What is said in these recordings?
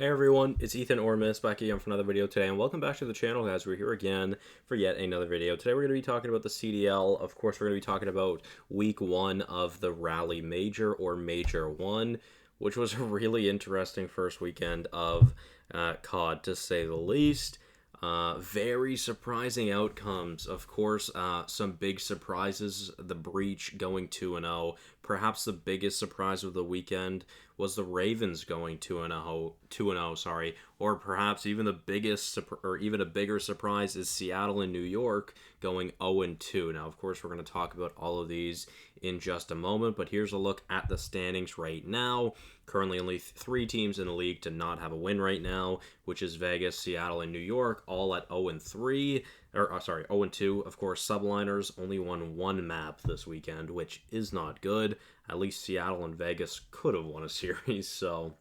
Hey everyone, it's Ethan Ormis back again for another video today, and welcome back to the channel, guys. We're here again for yet another video. Today we're going to be talking about the CDL. Of course, we're going to be talking about week one of the Rally Major, or Major 1, which was a really interesting first weekend of COD, to say the least. Very surprising outcomes. Of course, some big surprises. The Breach going 2-0. Perhaps the biggest surprise of the weekend was the Ravens going 2-0, sorry. Or perhaps even the biggest, or even a bigger surprise is Seattle and New York going 0-2. Now, of course, we're going to talk about all of these in just a moment, but here's a look at the standings right now. Currently, only three teams in the league to not have a win right now, which is Vegas, Seattle, and New York, all at 0-3. Sorry, 0-2. Of course, Subliners only won one map this weekend, which is not good. At least Seattle and Vegas could have won a series. So,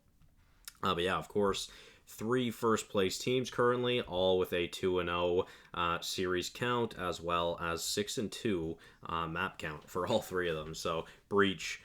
but yeah, of course, three first-place teams currently, all with a 2-0 series count, as well as 6-2 map count for all three of them. So, Breach,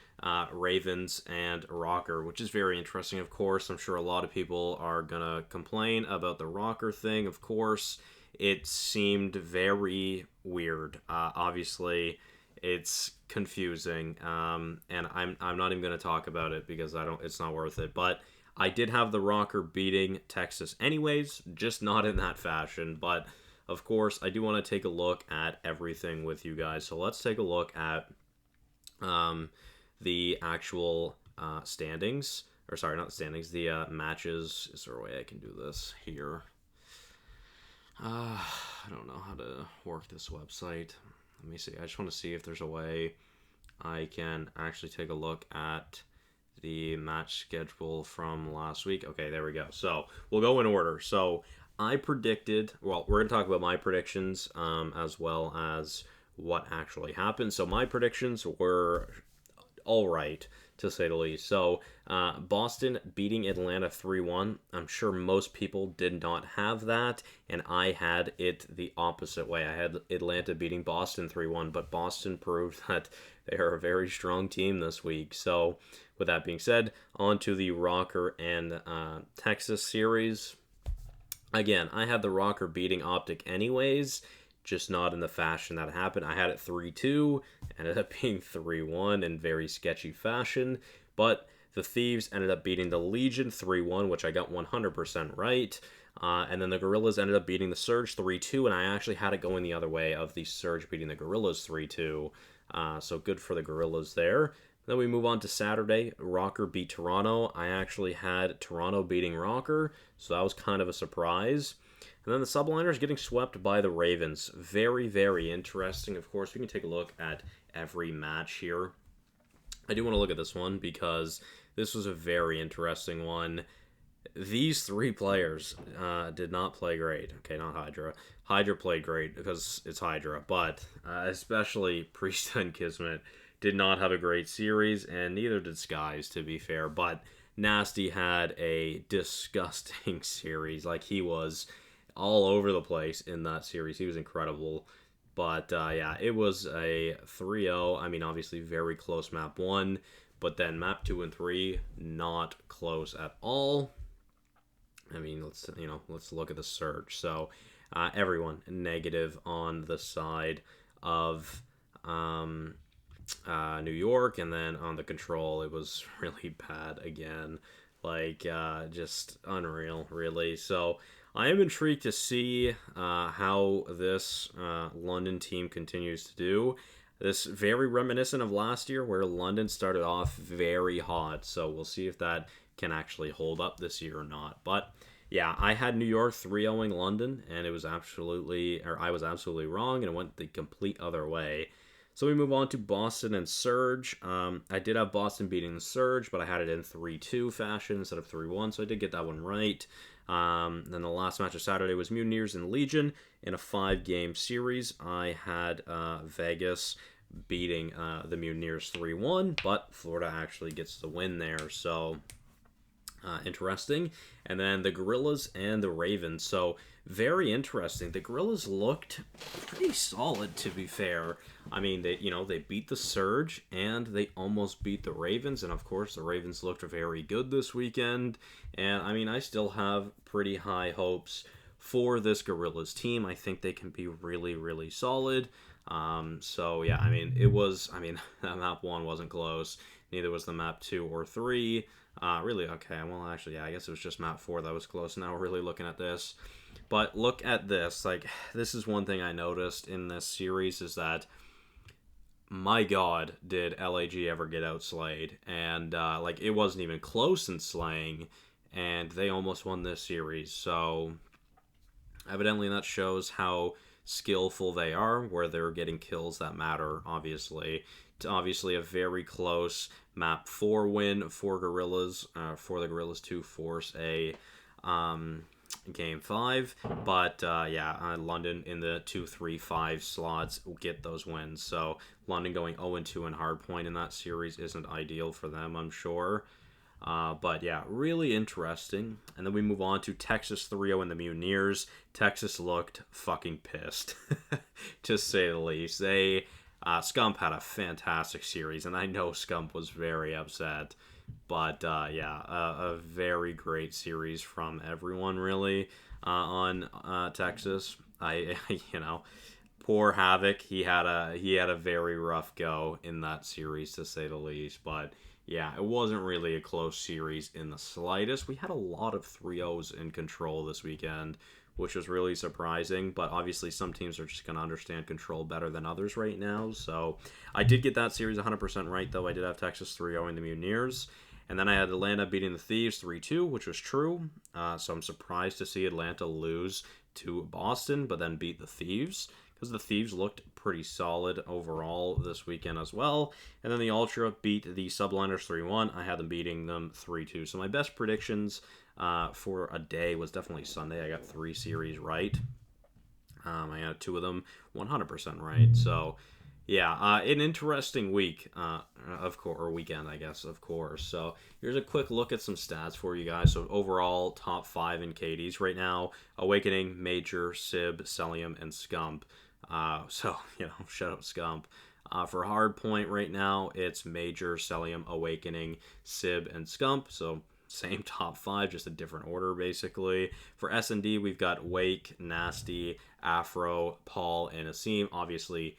Ravens, and Rocker, which is very interesting, of course. I'm sure a lot of people are going to complain about the Rocker thing, of course. It seemed very weird. Obviously, it's confusing, and I'm not even going to talk about it because it's not worth it. But I did have the Rocker beating Texas anyways, just not in that fashion. But of course, I do want to take a look at everything with you guys. So let's take a look at the actual standings, or sorry, not standings, the matches. Is there a way I can do this here? I don't know how to work this website. Let me see. I just want to see if there's a way I can actually take a look at the match schedule from last week. Okay, there we go. So we'll go in order. So I predicted, well, we're going to talk about my predictions as well as what actually happened. So my predictions were all right, to say the least. So Boston beating Atlanta 3-1. I'm sure most people did not have that, and I had it the opposite way. I had Atlanta beating Boston 3-1, but Boston proved that they are a very strong team this week. So with that being said, on to the Rocker and Texas series. Again, I had the Rocker beating Optic anyways, just not in the fashion that happened. I had it 3-2, ended up being 3-1 in very sketchy fashion, but the Thieves ended up beating the Legion 3-1, which I got 100% right, and then the Gorillas ended up beating the Surge 3-2, and I actually had it going the other way of the Surge beating the Gorillas 3-2, so good for the Gorillas there. Then we move on to Saturday. Rocker beat Toronto. I actually had Toronto beating Rocker, so that was kind of a surprise. And then the Subliners getting swept by the Ravens. Very, very interesting. Of course, we can take a look at every match here. I do want to look at this one because this was a very interesting one. These three players did not play great. Okay, not Hydra. Hydra played great because it's Hydra, but especially Priest and Kismet did not have a great series, and neither did Skies, to be fair. But Nasty had a disgusting series. Like, he was all over the place in that series. He was incredible. But, yeah, it was a 3-0. I mean, obviously, very close map 1. But then map 2 and 3, not close at all. I mean, let's look at the Surge. So, everyone negative on the side of New York. And then on the Control, it was really bad again. Like, just unreal, really. So, I am intrigued to see how this London team continues to do. This very reminiscent of last year, where London started off very hot. So we'll see if that can actually hold up this year or not. But yeah, I had New York 3-0ing London, and I was absolutely wrong, and it went the complete other way. So we move on to Boston and Surge. I did have Boston beating the Surge, but I had it in 3-2 fashion instead of 3-1, so I did get that one right. Then the last match of Saturday was Mutineers and Legion in a 5-game series. I had Vegas beating the Mutineers 3-1, but Florida actually gets the win there. So Interesting. And then the Gorillas and the Ravens. So very interesting. The Gorillas looked pretty solid, to be fair. I mean, they beat the Surge and they almost beat the Ravens, and of course the Ravens looked very good this weekend. And I mean, I still have pretty high hopes for this Gorillas team. I think they can be really, really solid. So yeah, I mean, that map one wasn't close. Neither was the map 2 or 3. Really, okay, well, actually, yeah, I guess it was just map 4 that was close. Now we're really looking at this. But look at this. Like, this is one thing I noticed in this series is that, my God, did LAG ever get outslayed. And, it wasn't even close in slaying, and they almost won this series. So, evidently that shows how skillful they are, where they're getting kills that matter, obviously. It's obviously a very close map 4 win for Gorillas, for the Gorillas to force a game 5. But London in the 2, 3, 5 slots will get those wins. So London going 0-2 in hardpoint in that series isn't ideal for them, I'm sure. But yeah, really interesting. And then we move on to Texas 3-0 and the Mutineers. Texas looked fucking pissed, to say the least. Scump had a fantastic series, and I know Scump was very upset. But a very great series from everyone, really, on Texas. Poor Havoc. He had a very rough go in that series, to say the least. But yeah, it wasn't really a close series in the slightest. We had a lot of 3-0s in control this weekend, which was really surprising. But obviously some teams are just going to understand control better than others right now. So I did get that series 100% right, though. I did have Texas 3-0 in the Mutineers. And then I had Atlanta beating the Thieves 3-2, which was true. So I'm surprised to see Atlanta lose to Boston, but then beat the Thieves, because the Thieves looked pretty solid overall this weekend as well. And then the Ultra beat the Subliners 3-1. I had them beating them 3-2. So my best predictions for a day was definitely Sunday. I got 3 series right. I got 2 of them 100% right. So yeah, an interesting week, of course, or weekend, I guess, of course. So here's a quick look at some stats for you guys. So overall, top 5 in KDs right now: Awakening, Major, Sib, Celium, and Scump. Shout out Scump. For Hardpoint right now, it's Major, Celium, Awakening, Sib, and Scump. So same top 5, just a different order, basically. For S&D, we've got Wake, Nasty, Afro, Paul, and Asim. Obviously,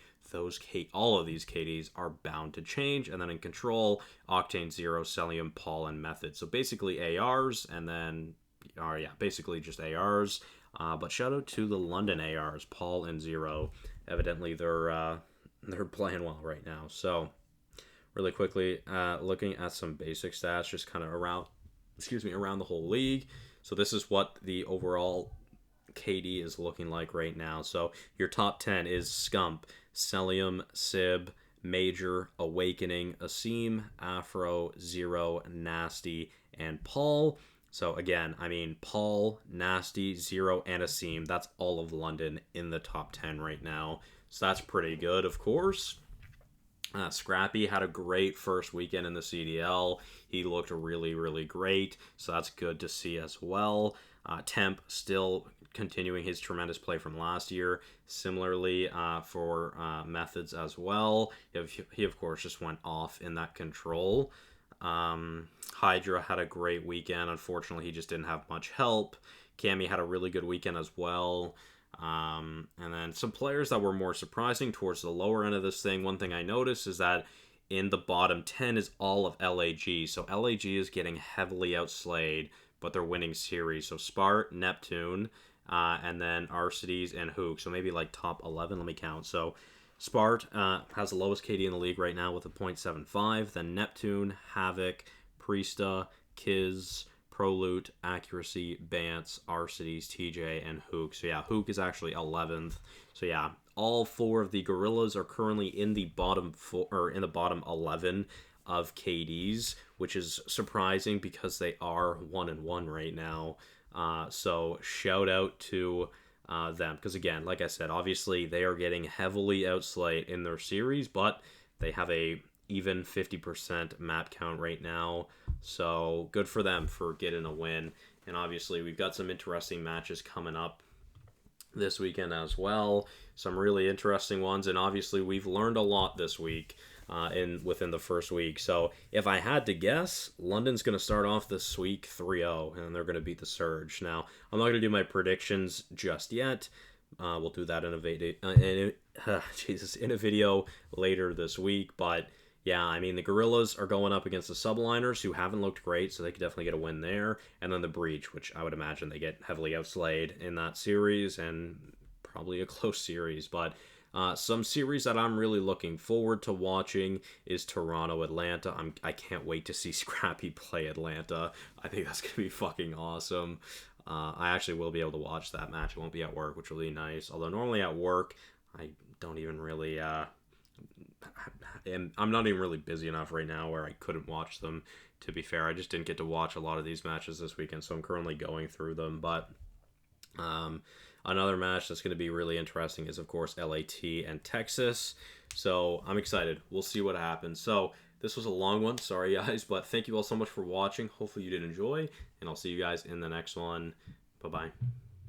all of these KDs are bound to change. And then in Control, Octane, Zero, Celium, Paul, and Method. So basically ARs, and then, basically just ARs. But shout out to the London ARs, Paul and Zero. Evidently, they're playing well right now. So really quickly, looking at some basic stats, just kind of around the whole league. So this is what the overall KD is looking like right now. So your top 10 is Scump, Celium, Sib, Major, Awakening, Asim, Afro, Zero, Nasty, and Paul. So again, I mean, Paul, Nasty, Zero, and Asim, that's all of London in the top 10 right now. So that's pretty good, of course. Scrappy had a great first weekend in the CDL. He looked really, really great, so that's good to see as well. Temp still continuing his tremendous play from last year. Similarly, for Methods as well. He, of course, just went off in that Control. Hydra had a great weekend. Unfortunately, he just didn't have much help. Cammy had a really good weekend as well. And then some players that were more surprising towards the lower end of this thing. One thing I noticed is that in the bottom 10 is all of LAG. So LAG is getting heavily outslayed, but they're winning series. So Spart, Neptune, and then Arcides and Hook. So maybe like top 11, let me count. So Spart has the lowest KD in the league right now with a 0.75. Then Neptune, Havoc, Priesta, Kiz, Prolute, Accuracy, Bance, Arcides, TJ, and Hook. So yeah, Hook is actually 11th. So yeah, all 4 of the Gorillas are currently in the bottom 11 of KDs, which is surprising because they are 1-1 right now. So shout out to them, because again, like I said, obviously they are getting heavily outslayed in their series, but they have a even 50% map count right now. So good for them for getting a win. And obviously, we've got some interesting matches coming up this weekend as well. Some really interesting ones, and obviously we've learned a lot this week within the first week. So if I had to guess, London's going to start off this week 3-0, and they're going to beat the Surge. Now I'm not going to do my predictions just yet. We'll do that in a video later this week, but. Yeah, I mean, the Gorillas are going up against the Subliners, who haven't looked great, so they could definitely get a win there. And then the Breach, which I would imagine they get heavily outslayed in that series, and probably a close series. But some series that I'm really looking forward to watching is Toronto-Atlanta. I can't wait to see Scrappy play Atlanta. I think that's going to be fucking awesome. I actually will be able to watch that match. I won't be at work, which will be nice. Although normally at work, I don't even really... and I'm not even really busy enough right now where I couldn't watch them. To be fair, I just didn't get to watch a lot of these matches this weekend, so I'm currently going through them. But another match that's going to be really interesting is, of course, LAT and Texas. So I'm excited. We'll see what happens. So this was a long one. Sorry, guys, but thank you all so much for watching. Hopefully you did enjoy, and I'll see you guys in the next one. Bye-bye.